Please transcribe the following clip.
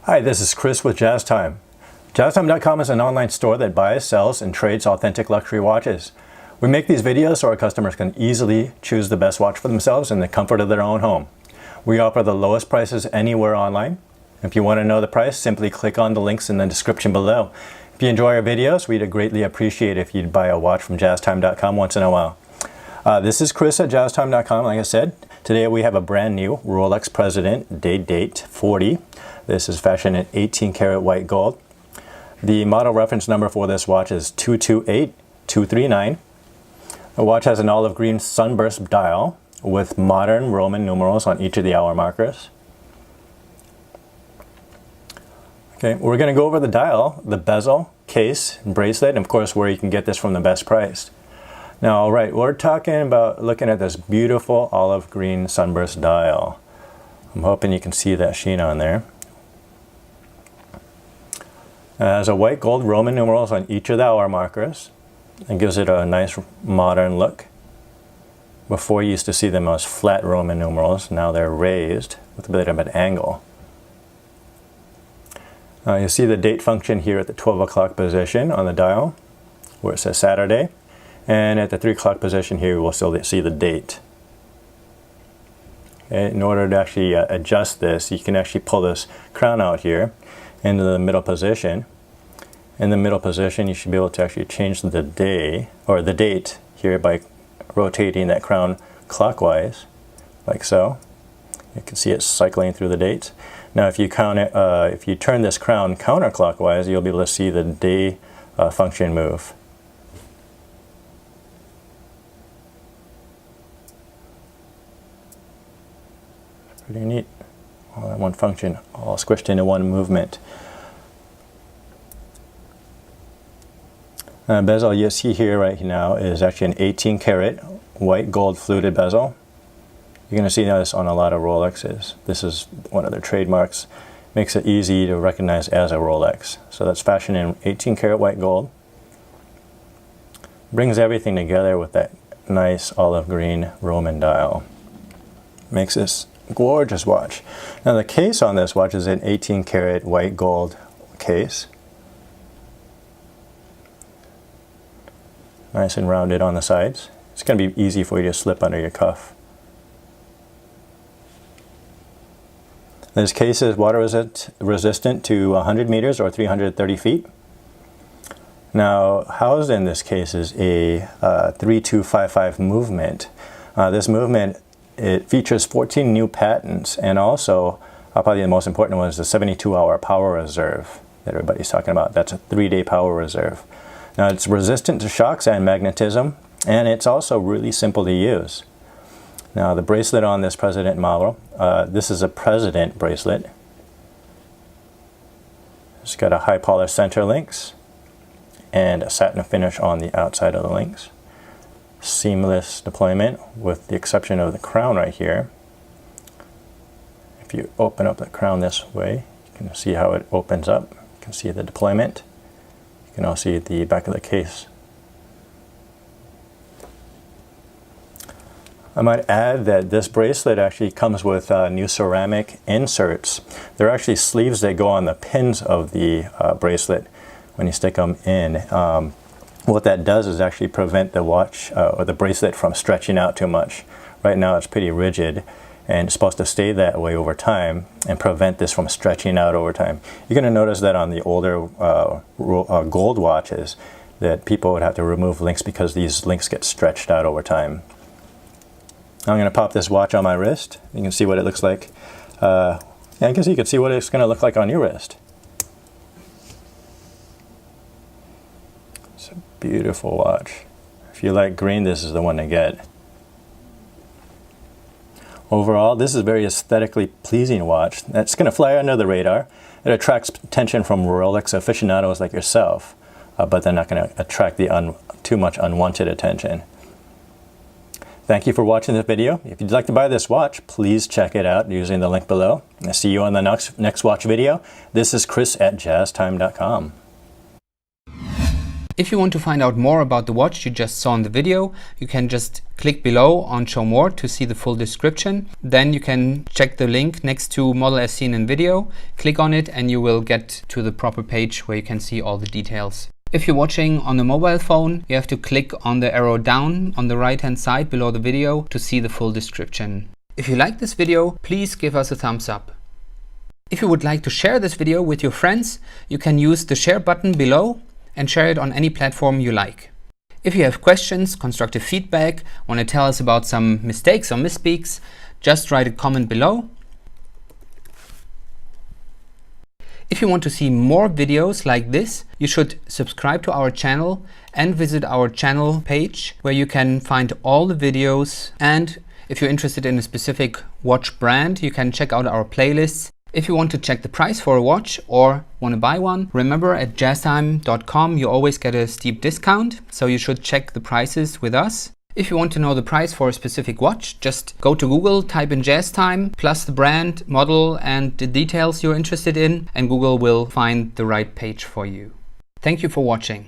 Hi, this is Chris with JazTime. JazTime.com is an online store that buys, sells, and trades authentic luxury watches. We make these videos so our customers can easily choose the best watch for themselves in the comfort of their own home. We offer the lowest prices anywhere online. If you want to know the price, simply click on the links in the description below. If you enjoy our videos, we'd greatly appreciate if you'd buy a watch from JazTime.com once in a while. This is Chris at JazTime.com. Like I said, today we have a brand new Rolex President Day-Date 40. This is fashioned in 18 karat white gold. The model reference number for this watch is 228239. The watch has an olive green sunburst dial with modern Roman numerals on each of the hour markers. Okay, we're going to go over the dial, the bezel, case, and bracelet, and of course where you can get this from the best price. Now, all right, we're talking about looking at this beautiful olive green sunburst dial. I'm hoping you can see that sheen on there. It has a white gold Roman numerals on each of the hour markers. It gives it a nice modern look. Before you used to see them as flat Roman numerals, now they're raised with a bit of an angle. You see the date function here at the 12 o'clock position on the dial, where it says Saturday. And at the 3 o'clock position here, we'll still see the date. Okay, in order to actually adjust this, you can actually pull this crown out here into the middle position. In the middle position, you should be able to actually change the day or the date here by rotating that crown clockwise, like so. You can see it cycling through the dates. Now, if you count it, if you turn this crown counterclockwise, you'll be able to see the day function move. Pretty neat. All that one function, all squished into one movement. Bezel you see here right now is actually an 18 karat white gold fluted bezel. You're going to see this on a lot of Rolexes. This is one of their trademarks. Makes it easy to recognize as a Rolex. So that's fashioned in 18 karat white gold. Brings everything together with that nice olive green Roman dial. Makes this gorgeous watch. Now the case on this watch is an 18 karat white gold case. Nice and rounded on the sides. It's going to be easy for you to slip under your cuff. This case is water resistant to 100 meters or 330 feet. Now, housed in this case is a 3255 movement. This movement, it features 14 new patents, and also, probably the most important one is the 72-hour power reserve that everybody's talking about. That's a 3-day power reserve. Now, it's resistant to shocks and magnetism, and it's also really simple to use. Now, the bracelet on this President model, this is a President bracelet. It's got a high polished center links and a satin finish on the outside of the links. Seamless deployment with the exception of the crown right here. If you open up the crown this way, you can see how it opens up. You can see the deployment. You can also see the back of the case. I might add that this bracelet actually comes with new ceramic inserts. They're actually sleeves that go on the pins of the bracelet when you stick them in. What that does is actually prevent the watch or the bracelet from stretching out too much. Right now it's pretty rigid and it's supposed to stay that way over time and prevent this from stretching out over time. You're going to notice that on the older gold watches that people would have to remove links because these links get stretched out over time. I'm going to pop this watch on my wrist. You can see what it looks like. I guess you can see what it's going to look like on your wrist. It's a beautiful watch. If you like green, this is the one to get. Overall, this is a very aesthetically pleasing watch. It's going to fly under the radar. It attracts attention from Rolex aficionados like yourself, but they're not going to attract too much unwanted attention. Thank you for watching this video. If you'd like to buy this watch, please check it out using the link below. I'll see you on the next watch video. This is Chris at JazTime.com. If you want to find out more about the watch you just saw in the video, you can just click below on Show More to see the full description. Then you can check the link next to Model as seen in video, click on it, and you will get to the proper page where you can see all the details. If you're watching on a mobile phone, you have to click on the arrow down on the right hand side below the video to see the full description. If you like this video, please give us a thumbs up. If you would like to share this video with your friends, you can use the share button below and share it on any platform you like. If you have questions, constructive feedback, want to tell us about some mistakes or misspeaks, just write a comment below. If you want to see more videos like this, you should subscribe to our channel and visit our channel page where you can find all the videos. And if you're interested in a specific watch brand, you can check out our playlists. If you want to check the price for a watch or want to buy one, remember at JazTime.com you always get a steep discount, so you should check the prices with us. If you want to know the price for a specific watch, just go to Google, type in JazTime, plus the brand, model and the details you're interested in, and Google will find the right page for you. Thank you for watching.